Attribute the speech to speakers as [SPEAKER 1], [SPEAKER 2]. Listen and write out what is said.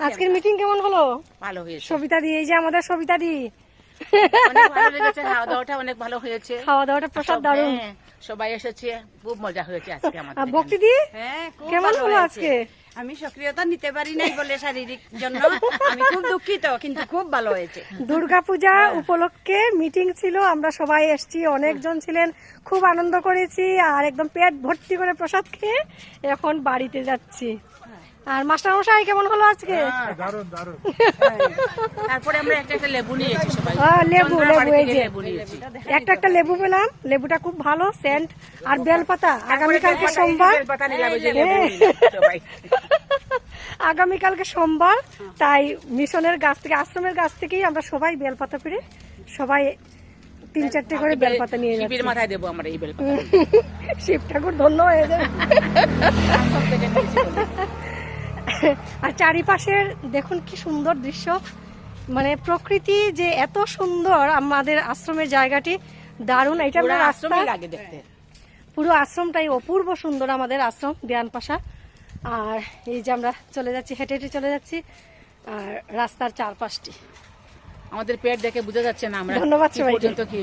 [SPEAKER 1] আজকের মিটিং কেমন হলো?
[SPEAKER 2] ভালো হয়েছে,
[SPEAKER 1] সবিতা দি, এই যে আমাদের সবিতা দি,
[SPEAKER 2] অনেক ভালো লেগেছে। খাওয়া দাওয়াটা অনেক ভালো হয়েছে।
[SPEAKER 1] খাওয়া দাওয়াটা প্রসাদ দারুন।
[SPEAKER 2] হ্যাঁ, সবাই এসেছে, খুব মজা হয়েছে আজকে আমাদের
[SPEAKER 1] আর
[SPEAKER 2] এখানে।
[SPEAKER 1] ভক্তি দি
[SPEAKER 3] হ্যাঁ, খুব
[SPEAKER 1] কেমন
[SPEAKER 3] ভালো
[SPEAKER 1] হলো
[SPEAKER 3] হয়েছে।
[SPEAKER 1] আজকে?
[SPEAKER 3] আমি সক্রিয়তা নিতে পারি নাই বলে শারীরিক জন্য আমি খুব দুঃখিত, কিন্তু খুব ভালো হয়েছে।
[SPEAKER 1] দুর্গাপূজা উপলক্ষে মিটিং ছিল, আমরা সবাই এসেছি, অনেকজন ছিলেন, খুব আনন্দ করেছি আর একদম পেট ভর্তি করে প্রসাদ খেয়ে এখন বাড়িতে যাচ্ছি। আর মাস্টারমশাই কেমন হলো আজকে?
[SPEAKER 2] তারপরে আমরা একটা একটা লেবু নিয়েছি সবাই।
[SPEAKER 1] লেবু
[SPEAKER 2] চন্দ্রার
[SPEAKER 1] লেবু
[SPEAKER 2] বাড়ি
[SPEAKER 1] এই
[SPEAKER 2] থেকে
[SPEAKER 1] যে
[SPEAKER 2] লেবু নিয়েছি।
[SPEAKER 1] একটা লেবু পেলাম, লেবুটা খুব ভালো সেন্ট। আর বেলপাতা আগামীকালকে সোমবার,
[SPEAKER 2] বেলপাতা নিলাম, এই যে লেবু নিলাম সবাই।
[SPEAKER 1] আগামীকালকে সোমবার, তাই মিশনের গাছ থেকে, আশ্রমের গাছ থেকেই আমরা সবাই বেলপাতা পেরে সবাই 3-4টে করে বেলপাতা নিয়ে যাচ্ছি।
[SPEAKER 2] শিবের মাথায় দেবো আমরা এই বেলপাতা।
[SPEAKER 1] শিব ঠাকুর ধন্য হয়ে যাবে।
[SPEAKER 2] সব থেকে নিয়েছি বলে।
[SPEAKER 1] আর চারিপাশের দেখুন কি সুন্দর দৃশ্য, মানে প্রকৃতি যে এত সুন্দর। আমাদের আশ্রমের জায়গাটি দারুণ। এটা আমরা
[SPEAKER 2] পুরো
[SPEAKER 1] রাস্তা,
[SPEAKER 2] আশ্রমই লাগে দেখতে।
[SPEAKER 1] পুরো আশ্রমটাই অপূর্ব সুন্দর আমাদের আশ্রম দেয়ানপাশা। আর এই যে আমরা চলে যাচ্ছি, হেঁটে হেঁটে চলে যাচ্ছি, আর রাস্তার চারপাশটি।
[SPEAKER 2] আমাদের পেট দেখে বোঝা যাচ্ছে না আমরা
[SPEAKER 1] ধন্যবাদ
[SPEAKER 2] কি
[SPEAKER 1] সবাইকে।
[SPEAKER 2] পর্যন্ত কি